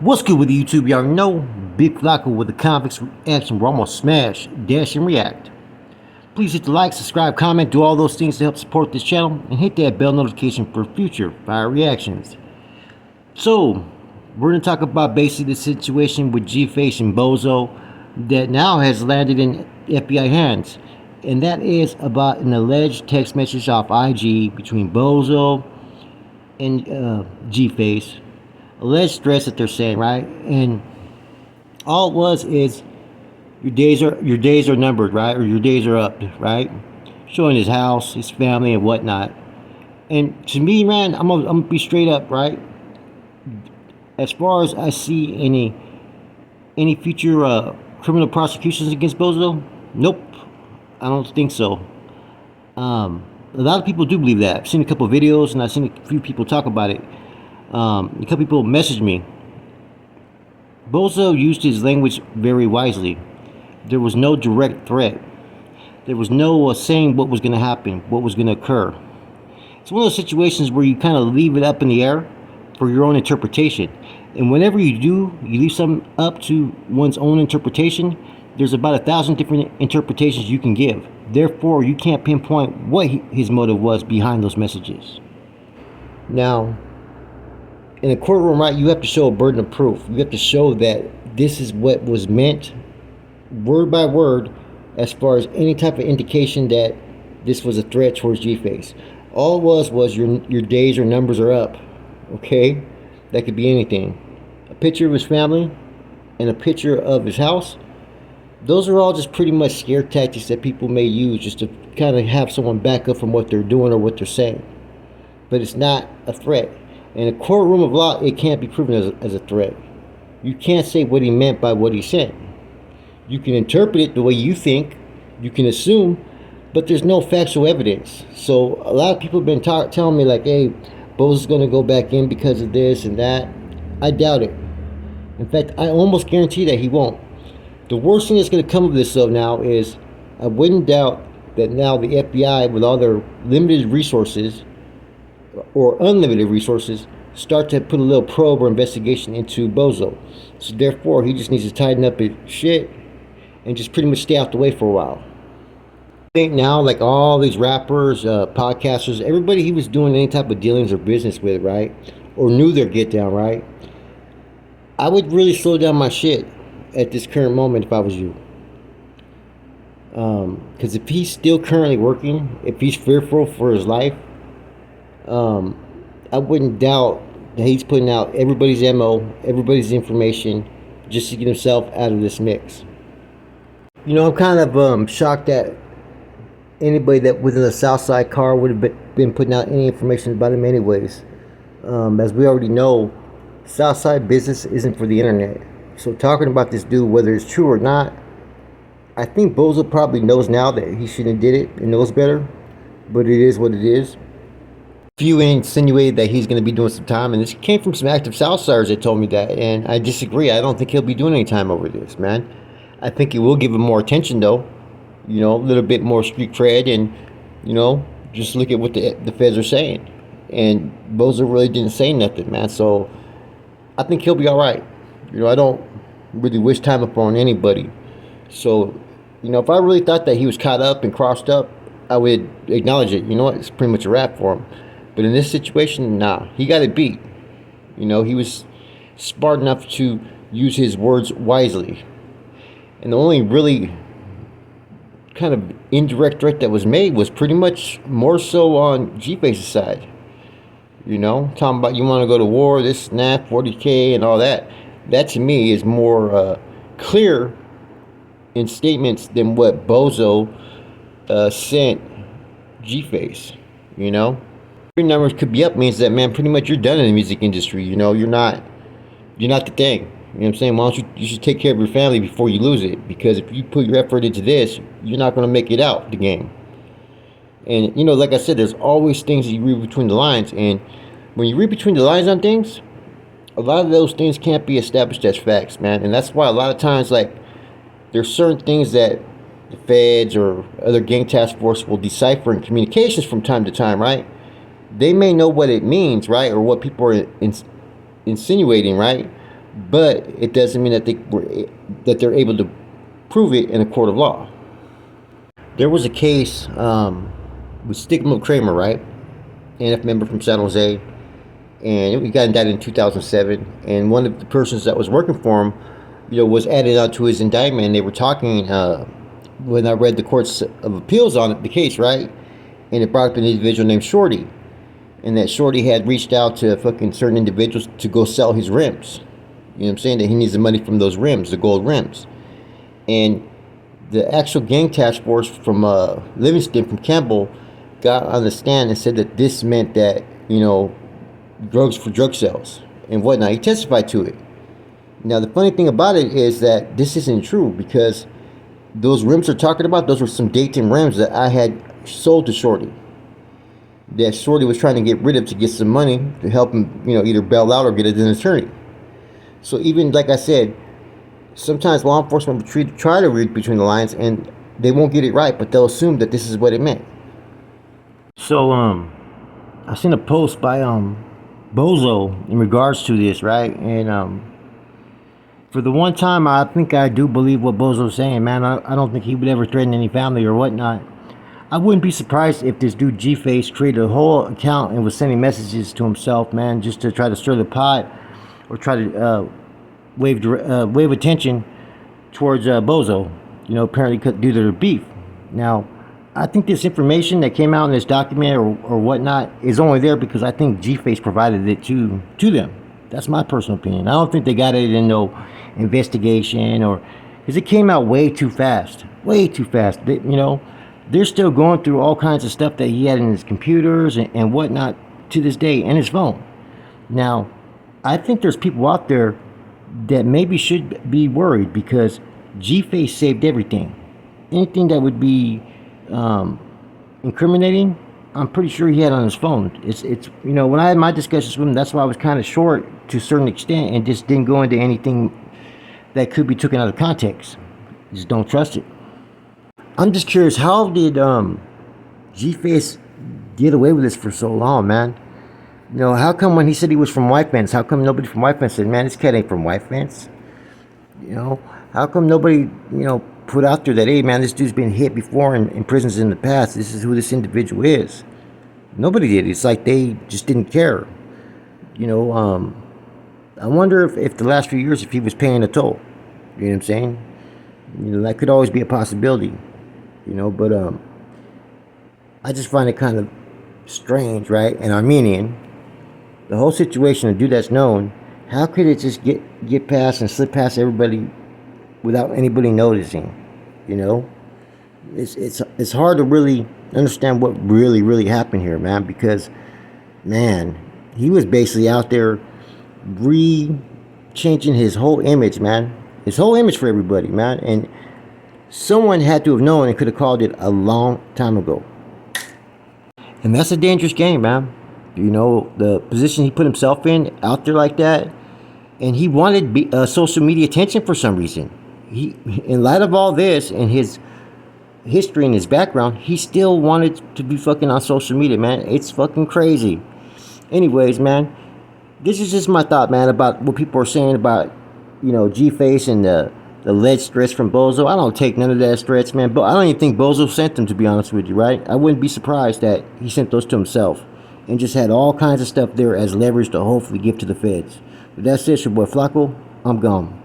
What's good with YouTube? Y'all know Big Flacco with the convicts reaction. We're almost smash, dash, and react. Please hit the like, subscribe, comment, do all those things to help support this channel, and hit that bell notification for future fire reactions. So, we're going to talk about basically the situation with G-Face and Bozo that now has landed in FBI hands. And that is about an alleged text message off IG between Bozo and G-Face. Alleged threats that they're saying, right? And all it was is your days are numbered, right? Or your days are up, right? Showing his house, his family, and whatnot. And to me, man, I'm gonna be straight up, right? As far as I see any future criminal prosecutions against Bozo, nope, I don't think so. A lot of people do believe that. I've seen a couple of videos and I've seen a few people talk about it. A couple people messaged me. Bozo used his language very wisely. There was no direct threat. There was no saying what was going to happen, what was going to occur. It's one of those situations where you kind of leave it up in the air for your own interpretation. And whenever you do, you leave something up to one's own interpretation, there's about 1,000 different interpretations you can give. Therefore, you can't pinpoint what his motive was behind those messages. Now, in a courtroom, right, you have to show a burden of proof. You have to show that this is what was meant, word by word, as far as any type of indication that this was a threat towards G-Face. All it was your days or numbers are up, okay? That could be anything. A picture of his family and a picture of his house. Those are all just pretty much scare tactics that people may use just to kind of have someone back up from what they're doing or what they're saying. But it's not a threat. In a courtroom of law, it can't be proven as a threat. You can't say what he meant by what he said. You can interpret it the way you think, you can assume, but there's no factual evidence. So a lot of people have been telling me like, hey, Bozo's going to go back in because of this and that. I doubt it. In fact, I almost guarantee that he won't. The worst thing that's going to come of this though now is I wouldn't doubt that now the FBI, with all their limited resources, or unlimited resources, start to put a little probe or investigation into Bozo. So therefore, he just needs to tighten up his shit and just pretty much stay out the way for a while. I think now, like all these rappers, podcasters, everybody he was doing any type of dealings or business with, right, or knew their get down, right, I would really slow down my shit at this current moment if I was you. Because if he's still currently working, if he's fearful for his life, I wouldn't doubt that he's putting out everybody's MO, everybody's information, just to get himself out of this mix. You know, I'm kind of shocked that anybody that was in a Southside car would have been putting out any information about him anyways. As we already know, Southside business isn't for the internet. So talking about this dude, whether it's true or not, I think Bozo probably knows now that he shouldn't have did it and knows better, but it is what it is. Few insinuated that he's going to be doing some time, and this came from some active Southsiders that told me that, and I disagree. I don't think he'll be doing any time over this, man. I think it will give him more attention, though. You know, a little bit more street cred, and, you know, just look at what the feds are saying. And Bozo really didn't say nothing, man, so I think he'll be all right. You know, I don't really wish time upon anybody. So, you know, if I really thought that he was caught up and crossed up, I would acknowledge it. You know what? It's pretty much a wrap for him. But in this situation, nah, he got it beat. You know, he was smart enough to use his words wisely. And the only really kind of indirect threat that was made was pretty much more so on G-Face's side. You know, talking about you want to go to war, this and that, 40K and all that. That to me is more clear in statements than what Bozo sent G-Face, you know. Your numbers could be up means that, man, pretty much you're done in the music industry. You know, you're not the thing. You know what I'm saying? Why don't you should take care of your family before you lose it, because if you put your effort into this, you're not going to make it out the game. And you know, like I said, there's always things that you read between the lines, and when you read between the lines on things, a lot of those things can't be established as facts, man. And that's why a lot of times, like, there's certain things that the feds or other gang task force will decipher in communications from time to time, right? They may know what it means, right, or what people are insinuating, right? but it doesn't mean that that they're able to prove it in a court of law. There was a case with Stigma Kramer, right? NF member from San Jose, and he got indicted in 2007. And one of the persons that was working for him, was added onto his indictment. And they were talking when I read the courts of appeals on it, the case, right? And it brought up an individual named Shorty, and that Shorty had reached out to fucking certain individuals to go sell his rims. You know what I'm saying? That he needs the money from those rims, the gold rims. And the actual gang task force from Livingston, from Campbell, got on the stand and said that this meant that, drugs for drug sales and whatnot. He testified to it. Now, the funny thing about it is that this isn't true, because those rims they're talking about, those were some Dayton rims that I had sold to Shorty. That Shorty was trying to get rid of to get some money to help him, either bail out or get an attorney. So even, like I said, sometimes law enforcement will try to read between the lines, and they won't get it right, but they'll assume that this is what it meant. So, I seen a post by Bozo in regards to this, right? And for the one time, I think I do believe what Bozo's saying, man. I don't think he would ever threaten any family or whatnot. I wouldn't be surprised if this dude G-Face created a whole account and was sending messages to himself, man, just to try to stir the pot or try to wave attention towards Bozo, apparently due to their beef. Now, I think this information that came out in this document or whatnot is only there because I think G-Face provided it to them. That's my personal opinion. I don't think they got it in no investigation, or because it came out way too fast. They're still going through all kinds of stuff that he had in his computers and whatnot to this day, and his phone. Now, I think there's people out there that maybe should be worried, because G-Face saved everything. Anything that would be incriminating, I'm pretty sure he had on his phone. It's when I had my discussions with him, that's why I was kind of short to a certain extent and just didn't go into anything that could be taken out of context. Just don't trust it. I'm just curious, how did G-Face get away with this for so long, man? How come when he said he was from White Fence, how come nobody from White Fence said, man, this cat ain't from White Fence? How come nobody, put out there that, hey, man, this dude's been hit before in prisons in the past. This is who this individual is. Nobody did. It's like they just didn't care. I wonder if the last few years, if he was paying a toll. You know what I'm saying? That could always be a possibility. But I just find it kind of strange, right? And Armenian, the whole situation, a dude that's known, how could it just get past and slip past everybody without anybody noticing? It's hard to really understand what really happened here, man, because, man, he was basically out there changing his whole image, man. His whole image for everybody, man. And someone had to have known and could have called it a long time ago. And that's a dangerous game, man. The position he put himself in, out there like that. And he wanted social media attention for some reason. He, in light of all this and his history and his background, he still wanted to be fucking on social media, man. It's fucking crazy. Anyways, man, this is just my thought, man, about what people are saying about, G-Face and the alleged threats from Bozo. I don't take none of that threats, man. But I don't even think Bozo sent them, to be honest with you, right? I wouldn't be surprised that he sent those to himself and just had all kinds of stuff there as leverage to hopefully give to the feds. But that's it, your boy Flacco. I'm gone.